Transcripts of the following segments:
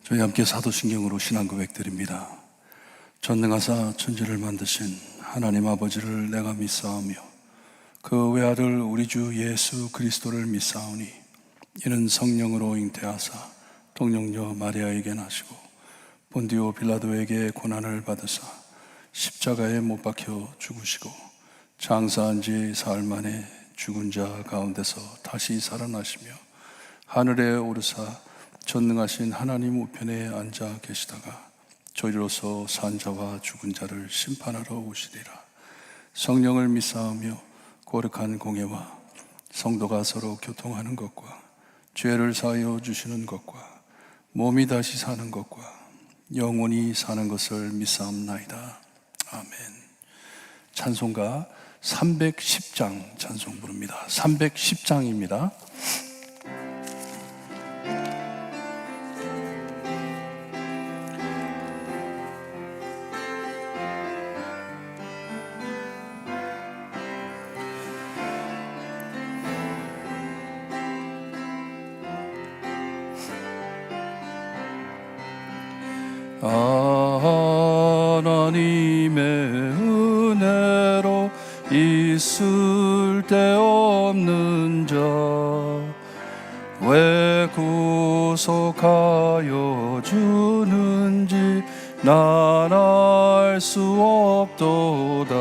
저희 함께 사도신경으로 신앙 고백드립니다. 전능하사 천지를 만드신 하나님 아버지를 내가 믿사오며 그 외아들 우리 주 예수 그리스도를 믿사오니 이는 성령으로 잉태하사 동정녀 마리아에게 나시고 본디오 빌라도에게 고난을 받으사 십자가에 못 박혀 죽으시고 장사한 지 사흘 만에 죽은 자 가운데서 다시 살아나시며 하늘에 오르사 전능하신 하나님 우편에 앉아 계시다가 저리로서 산 자와 죽은 자를 심판하러 오시리라. 성령을 믿사오며 거룩한 공예와 성도가 서로 교통하는 것과 죄를 사하여 주시는 것과 몸이 다시 사는 것과 영원히 사는 것을 믿사옵나이다. 아멘. 찬송가 310장 찬송 부릅니다. 310장입니다. 하나님의 은혜로 있을 데 없는 자 왜 구속하여 주는지 난 알 수 없도다.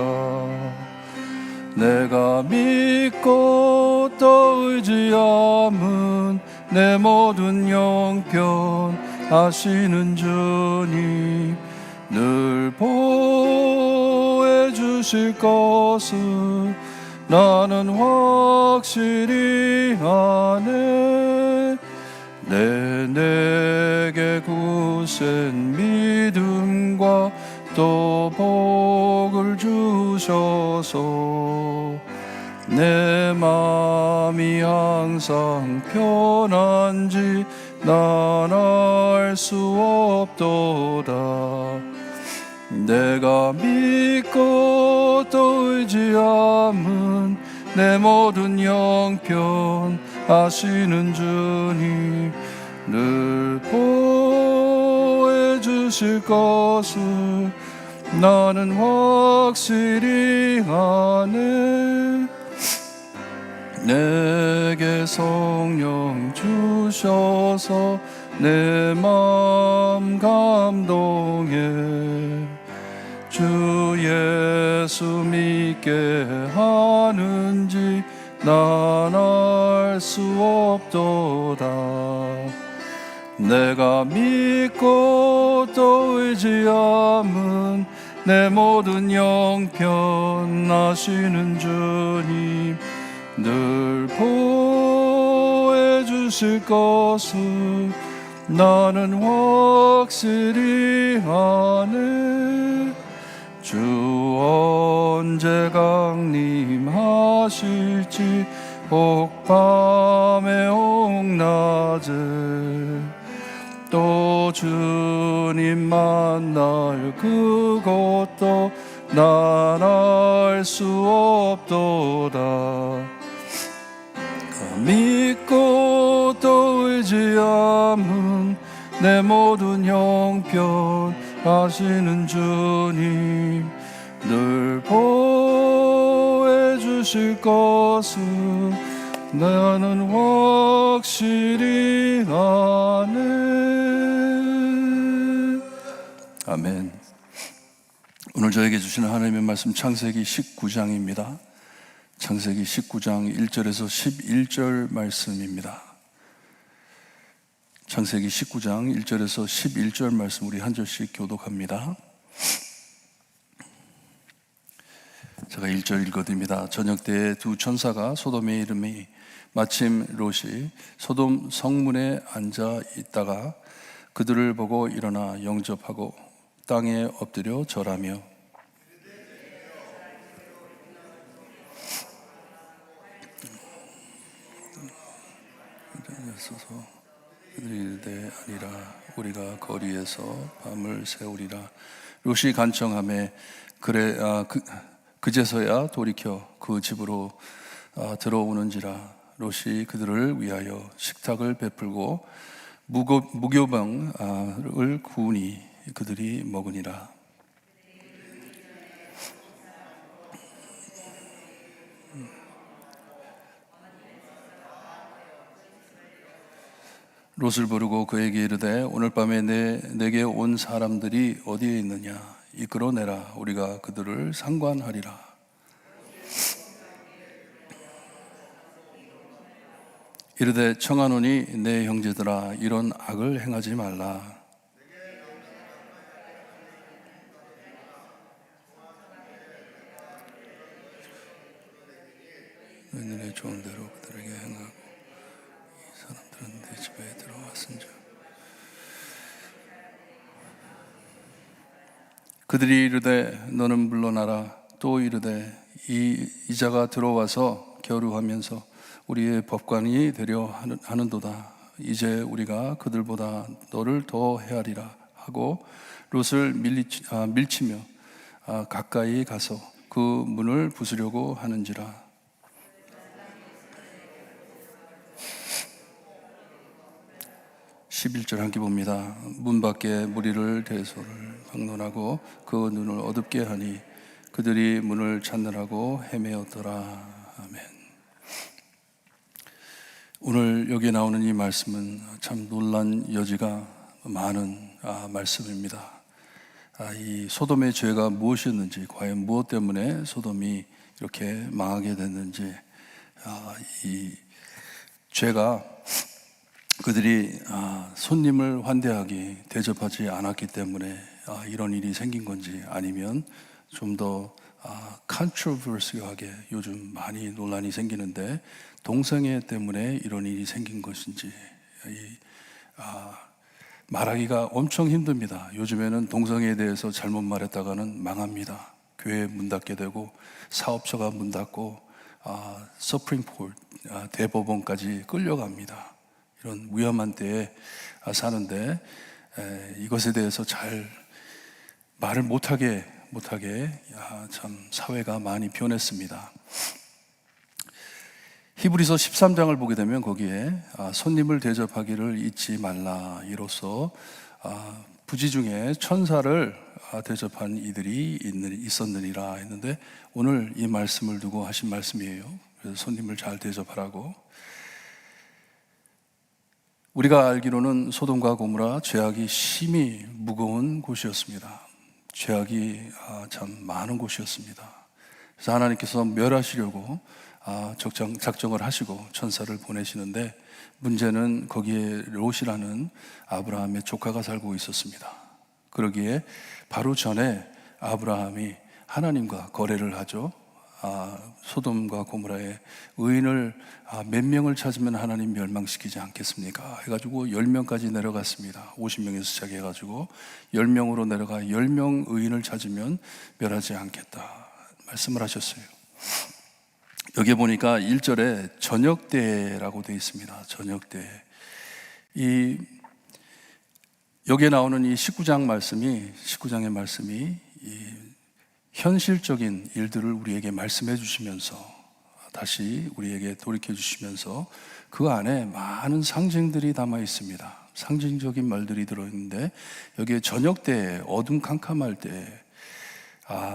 내가 믿고 또 의지함은 내 모든 형편 아시는 주님 늘 보호해 주실 것을 나는 확실히 아네. 내게 굳센 믿음과 또 복을 주셔서 내 마음이 항상 편한지 난 알 수 없도다. 내가 믿고 또 의지함은 내 모든 형편 아시는 주님 늘 보호해 주실 것을 나는 확실히 아네. 내게 성령 주셔서 내 마음 감동해 주 예수 믿게 하는지 난 알 수 없도다. 내가 믿고 또 의지함은 내 모든 형편 아시는 주님 늘 보호해 주실 것을 나는 확실히 아네. 주 언제 강림하실지 혹밤에 혹낮에 또 주님 만날 그것도 난 알 수 없도다. 믿고 또 의지함은 내 모든 형편 아시는 주님 늘 보호해 주실 것을 나는 확실히 아네. 아멘. 오늘 저에게 주시는 하나님의 말씀 창세기 19장입니다. 창세기 19장 1절에서 11절 말씀입니다. 창세기 19장 1절에서 11절 말씀 우리 한 절씩 교독합니다. 제가 1절 읽어드립니다. 저녁 때에 두 천사가 소돔의 이름이 마침 롯이 소돔 성문에 앉아 있다가 그들을 보고 일어나 영접하고 땅에 엎드려 절하며 서서 그들이 이르되 아니라 우리가 거리에서 밤을 새우리라. 롯이 간청하매 그래 그제서야 돌이켜 그 집으로 들어오는지라. 롯이 그들을 위하여 식탁을 베풀고 무교병을 구우니 그들이 먹으니라. 롯을 부르고 그에게 이르되 오늘 밤에 내게 온 사람들이 어디에 있느냐 이끌어내라. 우리가 그들을 상관하리라. 이르되 청하노니 내 형제들아 이런 악을 행하지 말라. 너희들의 좋은 대로 그들에게 행하고 이 사람들은 내 집에 들어왔은즉 그들이 이르되 너는 물러나라. 또 이르되 이 자가 들어와서 겨루하면서 우리의 법관이 되려 하는도다. 이제 우리가 그들보다 너를 더 헤아리라 하고 롯을 밀치며 가까이 가서 그 문을 부수려고 하는지라. 11절 함께 봅니다. 문 밖에 무리를 대소를 막론하고 그 눈을 어둡게 하니 그들이 문을 찾느라고 헤매었더라. 아멘. 오늘 여기에 나오는 이 말씀은 참 놀란 여지가 많은 말씀입니다. 이 소돔의 죄가 무엇이었는지, 과연 무엇 때문에 소돔이 이렇게 망하게 됐는지, 이 죄가 그들이 손님을 환대하기 대접하지 않았기 때문에 이런 일이 생긴 건지, 아니면 좀 더 컨트로버시하게 요즘 많이 논란이 생기는데 동성애 때문에 이런 일이 생긴 것인지 말하기가 엄청 힘듭니다. 요즘에는 동성애에 대해서 잘못 말했다가는 망합니다. 교회 문 닫게 되고 사업처가 문 닫고 서프림 코트 대법원까지 끌려갑니다. 이런 위험한 때에 사는데 이것에 대해서 잘 말을 못하게 참 사회가 많이 변했습니다. 히브리서 13장을 보게 되면 거기에 손님을 대접하기를 잊지 말라. 이로써 부지 중에 천사를 대접한 이들이 있었느니라 했는데, 오늘 이 말씀을 두고 하신 말씀이에요. 그래서 손님을 잘 대접하라고. 우리가 알기로는 소돔과 고모라 죄악이 심히 무거운 곳이었습니다. 죄악이 참 많은 곳이었습니다. 그래서 하나님께서 멸하시려고 작정을 하시고 천사를 보내시는데, 문제는 거기에 롯이라는 아브라함의 조카가 살고 있었습니다. 그러기에 바로 전에 아브라함이 하나님과 거래를 하죠. 소돔과 고모라의 의인을 몇 명을 찾으면 하나님 멸망시키지 않겠습니까? 해가지고 10명까지 내려갔습니다. 50명에서 시작해가지고 10명으로 내려가 10명 의인을 찾으면 멸하지 않겠다 말씀을 하셨어요. 여기 보니까 1절에 저녁때라고 되어 있습니다. 저녁때. 여기에 나오는 이 19장의 말씀이 현실적인 일들을 우리에게 말씀해 주시면서, 다시 우리에게 돌이켜 주시면서 그 안에 많은 상징들이 담아 있습니다. 상징적인 말들이 들어있는데, 여기에 저녁 때 어둠 캄캄할 때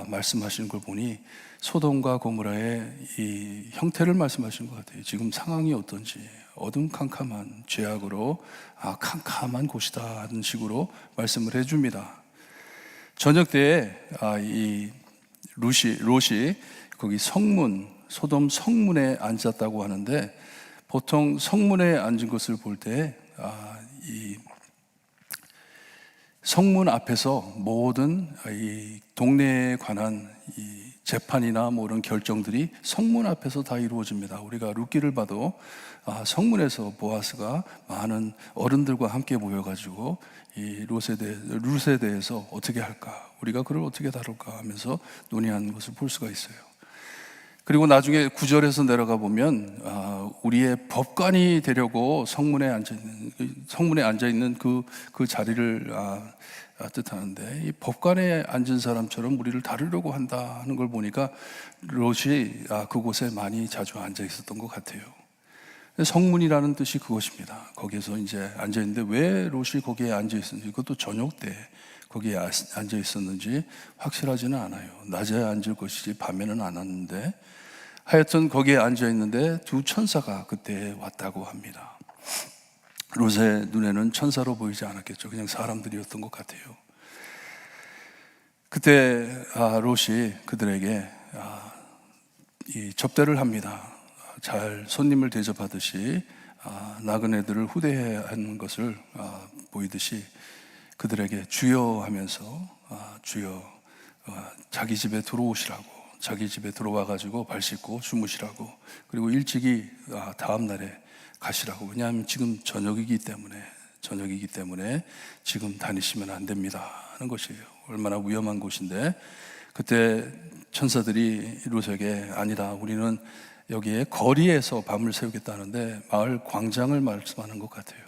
말씀하시는 걸 보니 소돔과 고모라의 이 형태를 말씀하시는 것 같아요. 지금 상황이 어떤지, 어둠 캄캄한 죄악으로 캄캄한 곳이다 하는 식으로 말씀을 해줍니다. 저녁 때에 이 롯이 거기 소돔 성문에 앉았다고 하는데, 보통 성문에 앉은 것을 볼 때 이 성문 앞에서 모든 이 동네에 관한 이 재판이나 뭐 이런 결정들이 성문 앞에서 다 이루어집니다. 우리가 룻기를 봐도 성문에서 보아스가 많은 어른들과 함께 모여가지고 이 룻에 대해서 어떻게 할까, 우리가 그를 어떻게 다룰까 하면서 논의하는 것을 볼 수가 있어요. 그리고 나중에 9절에서 내려가 보면 우리의 법관이 되려고 성문에 앉아 있는 그 자리를 뜻하는데, 이 법관에 앉은 사람처럼 우리를 다루려고 한다 하는 걸 보니까 롯이 그곳에 많이 자주 앉아 있었던 것 같아요. 성문이라는 뜻이 그것입니다. 거기에서 이제 앉아 있는데 왜 롯이 거기에 앉아 있었는지, 그것도 저녁 때 거기에 앉아 있었는지 확실하지는 않아요. 낮에 앉을 것이지 밤에는 안 왔는데, 하여튼 거기에 앉아 있는데 두 천사가 그때 왔다고 합니다. 롯의 눈에는 천사로 보이지 않았겠죠. 그냥 사람들이었던 것 같아요. 그때 롯이 그들에게 이 접대를 합니다. 잘 손님을 대접하듯이 나그네들을 후대해야 하는 것을 보이듯이 그들에게 주여 하면서 주여, 자기 집에 들어오시라고, 자기 집에 들어와 가지고 발 씻고 주무시라고, 그리고 일찍이 다음 날에 가시라고. 왜냐하면 지금 저녁이기 때문에 지금 다니시면 안 됩니다 하는 것이에요. 얼마나 위험한 곳인데, 그때 천사들이 롯에게 아니다, 우리는 여기에 거리에서 밤을 새우겠다는데 마을 광장을 말씀하는 것 같아요.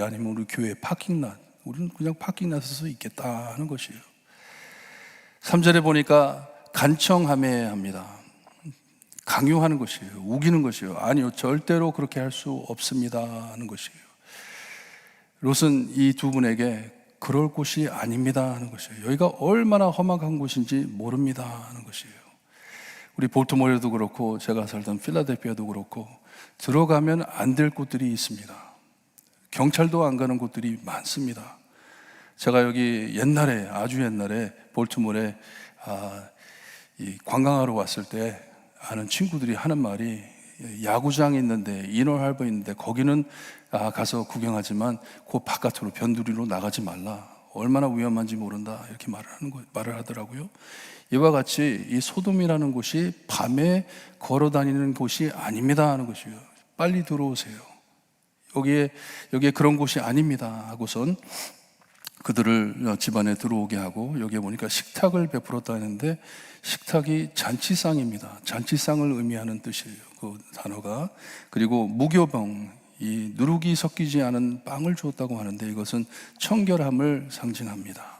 아니면 우리 교회 파킹lot, 우리는 그냥 파킹락에서 있겠다 하는 것이에요. 3절에 보니까 간청하며 합니다. 강요하는 것이에요. 우기는 것이에요. 아니요, 절대로 그렇게 할 수 없습니다 하는 것이에요. 롯은 이 두 분에게 그럴 곳이 아닙니다 하는 것이에요. 여기가 얼마나 험악한 곳인지 모릅니다 하는 것이에요. 우리 볼티모어도 그렇고 제가 살던 필라델피아도 그렇고 들어가면 안 될 곳들이 있습니다. 경찰도 안 가는 곳들이 많습니다. 제가 여기 아주 옛날에 볼티모어에 이 관광하러 왔을 때 아는 친구들이 하는 말이, 야구장이 있는데, 이너할버 있는데 거기는 가서 구경하지만 그 바깥으로 변두리로 나가지 말라, 얼마나 위험한지 모른다, 이렇게 말을 하더라고요. 이와 같이 이 소돔이라는 곳이 밤에 걸어 다니는 곳이 아닙니다 하는 것이에요. 빨리 들어오세요. 여기에 그런 곳이 아닙니다 하고선 그들을 집안에 들어오게 하고, 여기에 보니까 식탁을 베풀었다 했는데 식탁이 잔치상입니다. 잔치상을 의미하는 뜻이에요, 그 단어가. 그리고 무교병, 이 누룩이 섞이지 않은 빵을 주었다고 하는데 이것은 청결함을 상징합니다.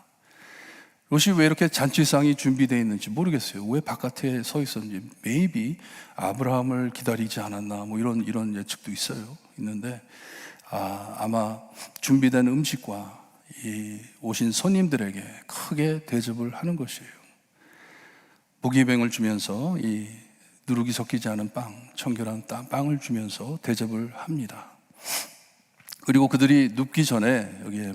롯이 왜 이렇게 잔치상이 준비되어 있는지 모르겠어요. 왜 바깥에 서 있었는지. maybe 아브라함을 기다리지 않았나, 뭐 이런 예측도 있는데 아마 준비된 음식과 이 오신 손님들에게 크게 대접을 하는 것이에요. 무기병을 주면서 이 누룩이 섞이지 않은 빵, 청결한 빵을 주면서 대접을 합니다. 그리고 그들이 눕기 전에 여기에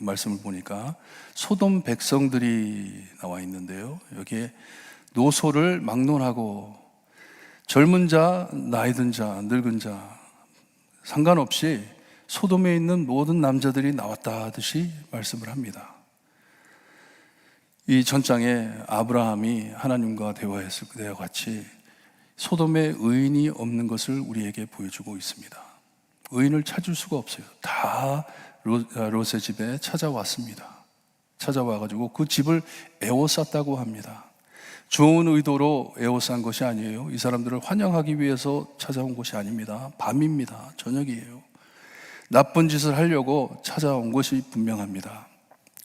말씀을 보니까 소돔 백성들이 나와 있는데요. 여기에 노소를 막론하고 젊은 자, 나이 든 자, 늙은 자 상관없이 소돔에 있는 모든 남자들이 나왔다 하듯이 말씀을 합니다. 이 전장에 아브라함이 하나님과 대화했을 때와 같이 소돔에 의인이 없는 것을 우리에게 보여주고 있습니다. 의인을 찾을 수가 없어요. 다 롯의 집에 찾아왔습니다. 찾아와가지고 그 집을 에워쌌다고 합니다. 좋은 의도로 에워싼 것이 아니에요. 이 사람들을 환영하기 위해서 찾아온 것이 아닙니다. 밤입니다. 저녁이에요. 나쁜 짓을 하려고 찾아온 것이 분명합니다.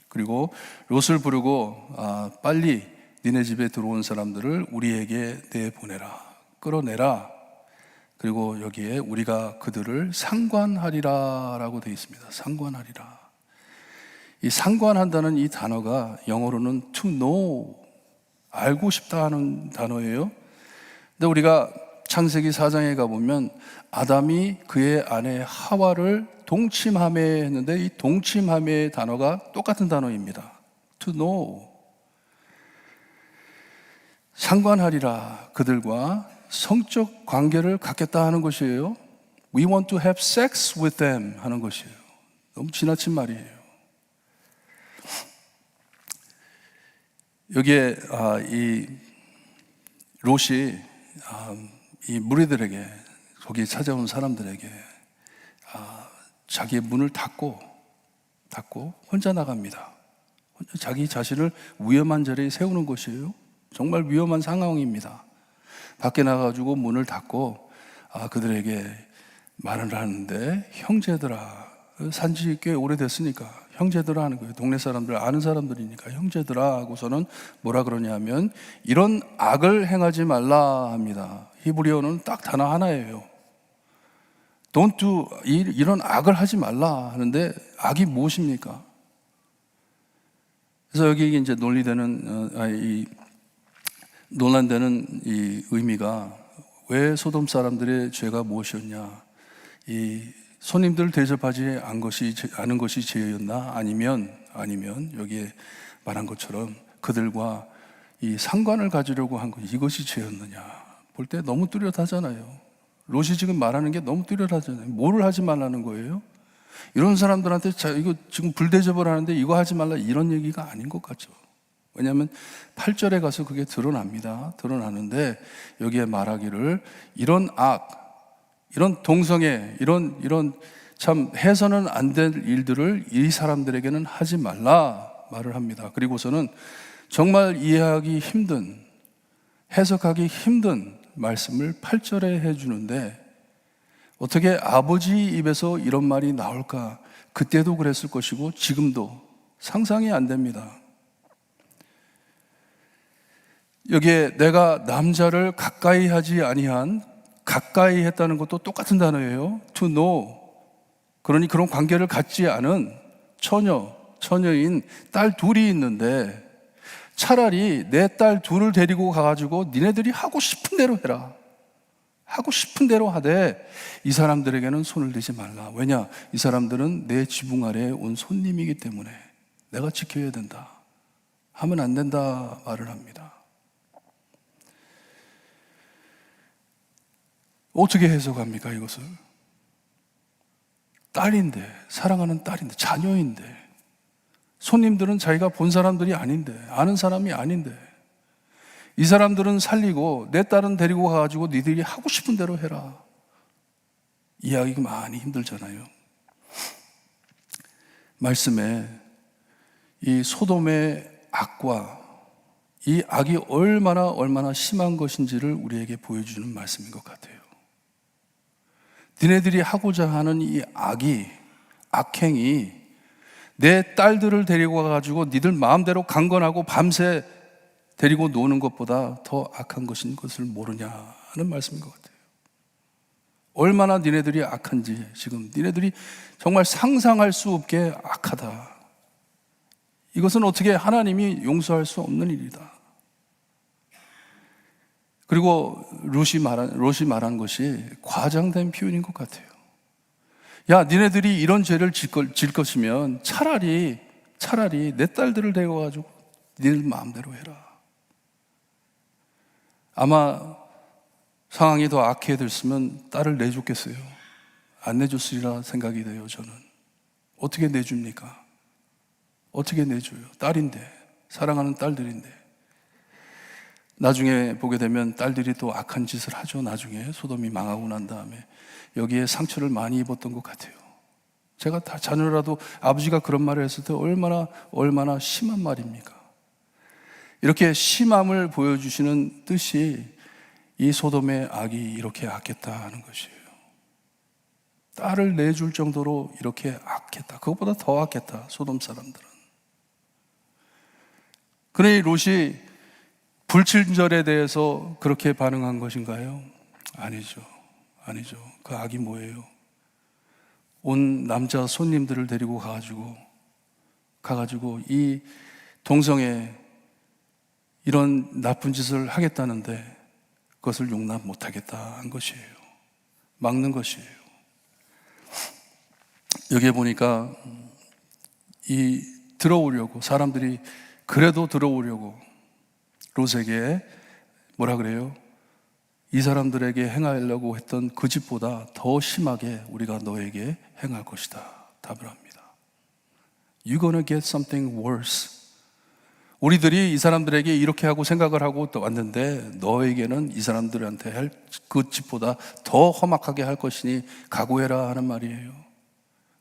그리고 롯을 부르고 빨리 니네 집에 들어온 사람들을 우리에게 내보내라, 끌어내라. 그리고 여기에 우리가 그들을 상관하리라 라고 되어 있습니다. 상관하리라. 이 상관한다는 이 단어가 영어로는 to know, 알고 싶다 하는 단어예요. 근데 우리가 창세기 4장에 가보면 아담이 그의 아내 하와를 동침하매 했는데 이 동침하매의 단어가 똑같은 단어입니다. to know. 상관하리라, 그들과 성적 관계를 갖겠다 하는 것이에요. We want to have sex with them 하는 것이에요. 너무 지나친 말이에요. 여기에 이 롯이 이 무리들에게, 거기에 찾아온 사람들에게 자기의 문을 닫고 혼자 나갑니다. 혼자 자기 자신을 위험한 자리에 세우는 것이에요. 정말 위험한 상황입니다. 밖에 나가가지고 문을 닫고 그들에게 말을 하는데, 형제들아, 산지 꽤 오래됐으니까 형제들아 하는 거예요. 동네 사람들, 아는 사람들이니까 형제들아 하고서는 뭐라 그러냐면 이런 악을 행하지 말라 합니다. 히브리어는 딱 단어 하나예요. Don't do, 이런 악을 하지 말라 하는데 악이 무엇입니까? 그래서 여기 이제 논란되는 이 의미가 왜 소돔 사람들의 죄가 무엇이었냐? 이 손님들 대접하지 않은 것이 죄였나? 아니면 여기에 말한 것처럼 그들과 이 상관을 가지려고 한 것, 이것이 죄였느냐? 볼 때 너무 뚜렷하잖아요. 롯이 지금 말하는 게 너무 뚜렷하잖아요. 뭐를 하지 말라는 거예요? 이런 사람들한테 이거 지금 불대접을 하는데 이거 하지 말라, 이런 얘기가 아닌 것 같죠. 왜냐하면 8절에 가서 그게 드러납니다. 드러나는데 여기에 말하기를 이런 악, 이런 동성애, 이런 참 해서는 안 될 일들을 이 사람들에게는 하지 말라 말을 합니다. 그리고서는 정말 이해하기 힘든, 해석하기 힘든 말씀을 8절에 해주는데 어떻게 아버지 입에서 이런 말이 나올까? 그때도 그랬을 것이고 지금도 상상이 안 됩니다. 여기에 내가 남자를 가까이 하지 아니한, 가까이 했다는 것도 똑같은 단어예요. To know. 그러니 그런 관계를 갖지 않은 처녀인 딸 둘이 있는데 차라리 내 딸 둘을 데리고 가가지고 니네들이 하고 싶은 대로 해라. 하고 싶은 대로 하되 이 사람들에게는 손을 대지 말라. 왜냐? 이 사람들은 내 지붕 아래에 온 손님이기 때문에 내가 지켜야 된다. 하면 안 된다 말을 합니다. 어떻게 해석합니까, 이것을? 딸인데, 사랑하는 딸인데, 자녀인데, 손님들은 자기가 본 사람들이 아닌데, 아는 사람이 아닌데, 이 사람들은 살리고 내 딸은 데리고 가가지고 니들이 하고 싶은 대로 해라. 이해하기가 많이 힘들잖아요. 말씀에 이 소돔의 악과 이 악이 얼마나 심한 것인지를 우리에게 보여주는 말씀인 것 같아요. 니네들이 하고자 하는 이 악행이 내 딸들을 데리고 가가지고 니들 마음대로 강건하고 밤새 데리고 노는 것보다 더 악한 것인 것을 모르냐 하는 말씀인 것 같아요. 얼마나 니네들이 악한지 지금 니네들이 정말 상상할 수 없게 악하다. 이것은 어떻게 하나님이 용서할 수 없는 일이다. 그리고 롯이 말한 것이 과장된 표현인 것 같아요. 야, 니네들이 이런 죄를 질 것이면 차라리 내 딸들을 데리고 가지고 니들 마음대로 해라. 아마 상황이 더 악해졌으면 딸을 내줬겠어요. 안 내줬으리라 생각이 돼요, 저는. 어떻게 내줍니까? 어떻게 내줘요? 딸인데, 사랑하는 딸들인데. 나중에 보게 되면 딸들이 또 악한 짓을 하죠. 나중에 소돔이 망하고 난 다음에 여기에 상처를 많이 입었던 것 같아요. 제가 다 자녀라도 아버지가 그런 말을 했을 때 얼마나 심한 말입니까? 이렇게 심함을 보여주시는 뜻이 이 소돔의 악이 이렇게 악했다 하는 것이에요. 딸을 내줄 정도로 이렇게 악했다. 그것보다 더 악했다, 소돔 사람들은. 그러니 롯이 불친절에 대해서 그렇게 반응한 것인가요? 아니죠. 그 악이 뭐예요? 온 남자 손님들을 데리고 가가지고 이 동성애 이런 나쁜 짓을 하겠다는데 그것을 용납 못하겠다 한 것이에요. 막는 것이에요. 여기에 보니까 사람들이 그래도 들어오려고 롯에게 뭐라 그래요? 이 사람들에게 행하려고 했던 그 짓보다 더 심하게 우리가 너에게 행할 것이다 답을 합니다. You're gonna get something worse. 우리들이 이 사람들에게 이렇게 하고 생각을 하고 또 왔는데 너에게는 이 사람들한테 할 그 짓보다 더 험악하게 할 것이니 각오해라 하는 말이에요.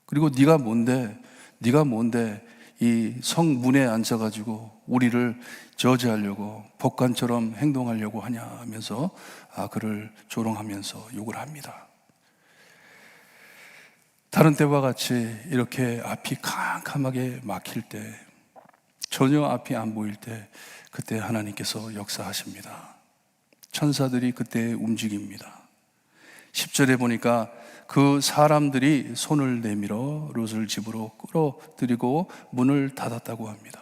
그리고 네가 뭔데 이 성문에 앉아가지고 우리를 저지하려고 법관처럼 행동하려고 하냐 하면서 그를 조롱하면서 욕을 합니다. 다른 때와 같이 이렇게 앞이 캄캄하게 막힐 때, 전혀 앞이 안 보일 때 그때 하나님께서 역사하십니다. 천사들이 그때 움직입니다. 10절에 보니까 그 사람들이 손을 내밀어 롯을 집으로 끌어들이고 문을 닫았다고 합니다.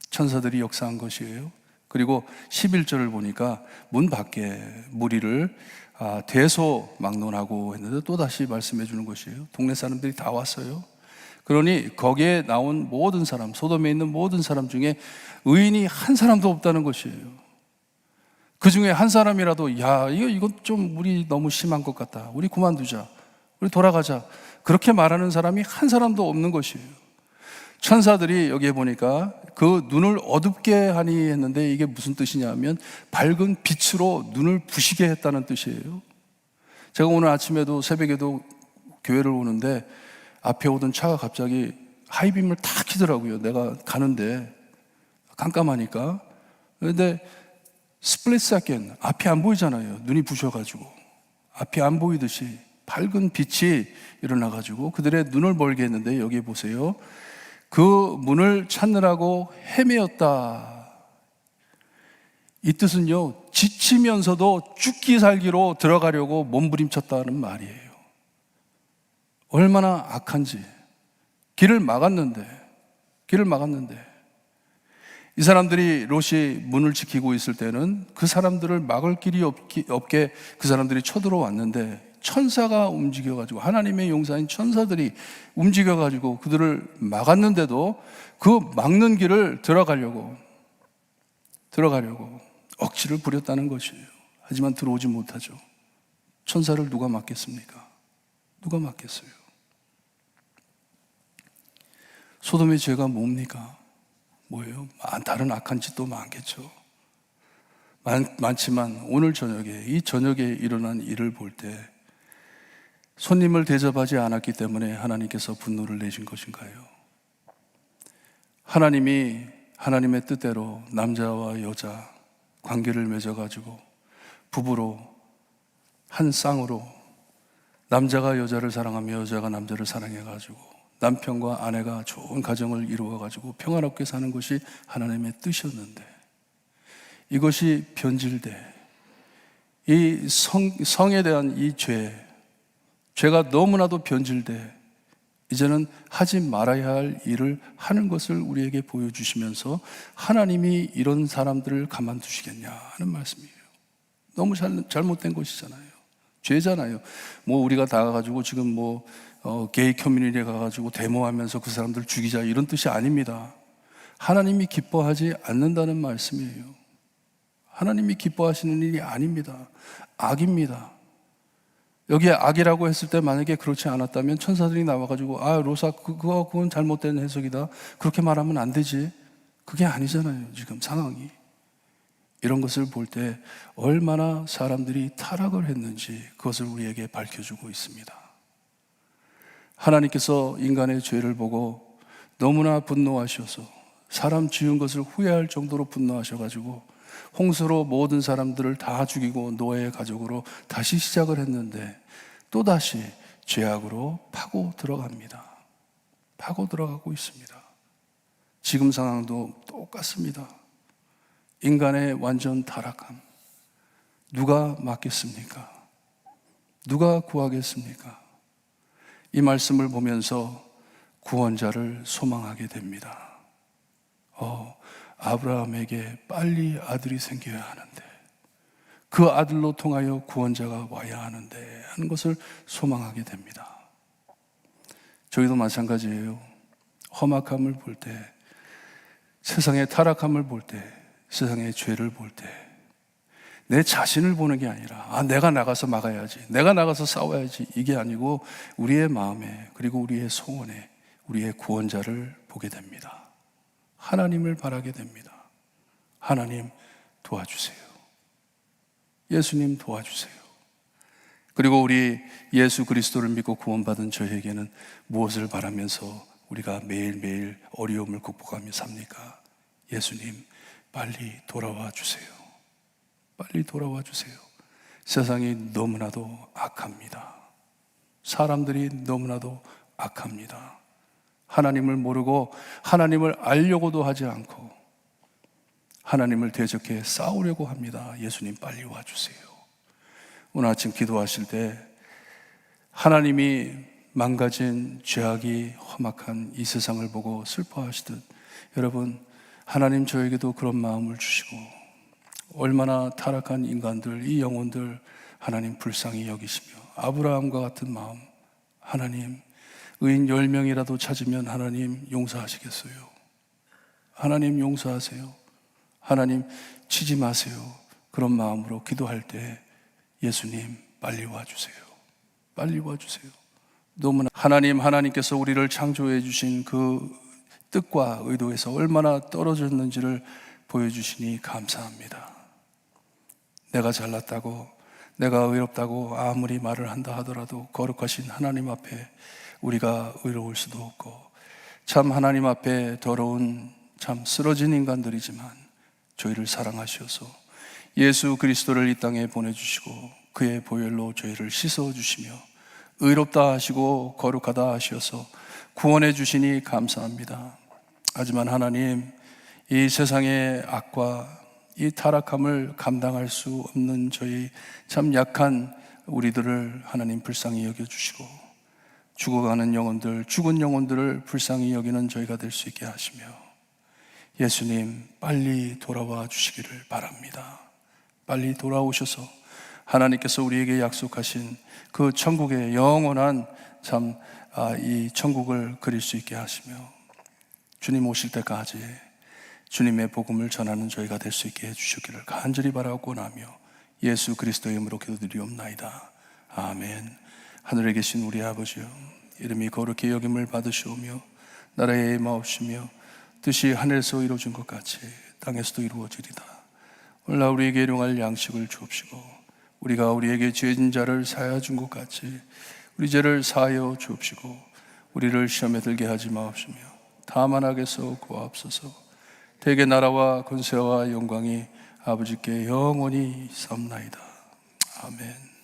천사들이 역사한 것이에요. 그리고 11절을 보니까 문 밖에 무리를 대소막론하고 했는데 또다시 말씀해 주는 것이에요. 동네 사람들이 다 왔어요. 그러니 거기에 나온 모든 사람, 소돔에 있는 모든 사람 중에 의인이 한 사람도 없다는 것이에요. 그 중에 한 사람이라도 야, 이건 좀 우리 너무 심한 것 같다. 우리 그만두자. 우리 돌아가자. 그렇게 말하는 사람이 한 사람도 없는 것이에요. 천사들이 여기에 보니까 그 눈을 어둡게 하니 했는데 이게 무슨 뜻이냐면 밝은 빛으로 눈을 부시게 했다는 뜻이에요. 제가 오늘 아침에도 새벽에도 교회를 오는데 앞에 오던 차가 갑자기 하이빔을 탁 켜더라고요. 내가 가는데 깜깜하니까. 그런데 스플릿 세컨드 앞이 안 보이잖아요. 눈이 부셔가지고 앞이 안 보이듯이 밝은 빛이 일어나가지고 그들의 눈을 멀게 했는데 여기 보세요. 그 문을 찾느라고 헤매었다. 이 뜻은요, 지치면서도 죽기 살기로 들어가려고 몸부림쳤다는 말이에요. 얼마나 악한지. 길을 막았는데 이 사람들이 롯이 문을 지키고 있을 때는 그 사람들을 막을 길이 없게 그 사람들이 쳐들어왔는데 천사가 움직여가지고 하나님의 용사인 천사들이 움직여가지고 그들을 막았는데도 그 막는 길을 들어가려고 억지를 부렸다는 것이에요. 하지만 들어오지 못하죠. 천사를 누가 막겠습니까? 누가 막겠어요? 소돔의 죄가 뭡니까? 뭐예요? 다른 악한 짓도 많겠죠. 많지만 오늘 저녁에 이 저녁에 일어난 일을 볼 때 손님을 대접하지 않았기 때문에 하나님께서 분노를 내신 것인가요? 하나님이 하나님의 뜻대로 남자와 여자 관계를 맺어가지고 부부로 한 쌍으로 남자가 여자를 사랑하며 여자가 남자를 사랑해가지고 남편과 아내가 좋은 가정을 이루어가지고 평화롭게 사는 것이 하나님의 뜻이었는데 이것이 변질돼 이 성에 대한 이 죄가 너무나도 변질돼 이제는 하지 말아야 할 일을 하는 것을 우리에게 보여주시면서 하나님이 이런 사람들을 가만두시겠냐 하는 말씀이에요. 너무 잘못된 것이잖아요. 죄잖아요. 우리가 다 가가지고 지금 게이 커뮤니티에 가가지고 데모하면서 그 사람들 죽이자 이런 뜻이 아닙니다. 하나님이 기뻐하지 않는다는 말씀이에요. 하나님이 기뻐하시는 일이 아닙니다. 악입니다. 여기에 악이라고 했을 때 만약에 그렇지 않았다면 천사들이 나와가지고 로사 그건 잘못된 해석이다. 그렇게 말하면 안 되지. 그게 아니잖아요. 지금 상황이. 이런 것을 볼 때 얼마나 사람들이 타락을 했는지 그것을 우리에게 밝혀주고 있습니다. 하나님께서 인간의 죄를 보고 너무나 분노하셔서 사람 지은 것을 후회할 정도로 분노하셔가지고 홍수로 모든 사람들을 다 죽이고 노아의 가족으로 다시 시작을 했는데 또다시 죄악으로 파고 들어갑니다. 파고 들어가고 있습니다. 지금 상황도 똑같습니다. 인간의 완전 타락함. 누가 막겠습니까? 누가 구하겠습니까? 이 말씀을 보면서 구원자를 소망하게 됩니다. 아브라함에게 빨리 아들이 생겨야 하는데 그 아들로 통하여 구원자가 와야 하는데 하는 것을 소망하게 됩니다. 저희도 마찬가지예요. 험악함을 볼 때, 세상의 타락함을 볼 때, 세상의 죄를 볼 때 내 자신을 보는 게 아니라 내가 나가서 막아야지, 내가 나가서 싸워야지 이게 아니고 우리의 마음에 그리고 우리의 소원에 우리의 구원자를 보게 됩니다. 하나님을 바라게 됩니다. 하나님 도와주세요. 예수님 도와주세요. 그리고 우리 예수 그리스도를 믿고 구원받은 저에게는 무엇을 바라면서 우리가 매일매일 어려움을 극복하며 삽니까? 예수님 빨리 돌아와 주세요. 빨리 돌아와 주세요. 세상이 너무나도 악합니다. 사람들이 너무나도 악합니다. 하나님을 모르고 하나님을 알려고도 하지 않고 하나님을 대적해 싸우려고 합니다. 예수님 빨리 와주세요. 오늘 아침 기도하실 때 하나님이 망가진 죄악이 험악한 이 세상을 보고 슬퍼하시듯 여러분, 하나님 저에게도 그런 마음을 주시고 얼마나 타락한 인간들, 이 영혼들 하나님 불쌍히 여기시며 아브라함과 같은 마음, 하나님 의인 10명이라도 찾으면 하나님 용서하시겠어요? 하나님 용서하세요. 하나님 치지 마세요. 그런 마음으로 기도할 때 예수님 빨리 와주세요. 빨리 와주세요. 너무나 하나님께서 우리를 창조해 주신 그 뜻과 의도에서 얼마나 떨어졌는지를 보여주시니 감사합니다. 내가 잘났다고, 내가 의롭다고 아무리 말을 한다 하더라도 거룩하신 하나님 앞에 우리가 의로울 수도 없고, 참 하나님 앞에 더러운 참 쓰러진 인간들이지만 저희를 사랑하셔서 예수 그리스도를 이 땅에 보내주시고 그의 보혈로 저희를 씻어주시며 의롭다 하시고 거룩하다 하셔서 구원해 주시니 감사합니다. 하지만 하나님, 이 세상의 악과 이 타락함을 감당할 수 없는 저희 참 약한 우리들을 하나님 불쌍히 여겨주시고 죽어가는 영혼들, 죽은 영혼들을 불쌍히 여기는 저희가 될 수 있게 하시며 예수님 빨리 돌아와 주시기를 바랍니다. 빨리 돌아오셔서 하나님께서 우리에게 약속하신 그 천국의 영원한 이 천국을 그릴 수 있게 하시며 주님 오실 때까지 주님의 복음을 전하는 저희가 될 수 있게 해주시기를 간절히 바라고 나며 예수 그리스도의 이름으로 기도드리옵나이다. 아멘. 하늘에 계신 우리 아버지여, 이름이 거룩히 여김을 받으시오며 나라의 임하옵시며 뜻이 하늘에서 이루어진 것 같이 땅에서도 이루어지리다. 오늘날 우리에게 일용할 양식을 주옵시고 우리가 우리에게 죄진 자를 사하여 준 것 같이 우리 죄를 사하여 주옵시고 우리를 시험에 들게 하지 마옵시며 다만 악에서 구하옵소서. 대개 나라와 권세와 영광이 아버지께 영원히 있사옵나이다. 아멘.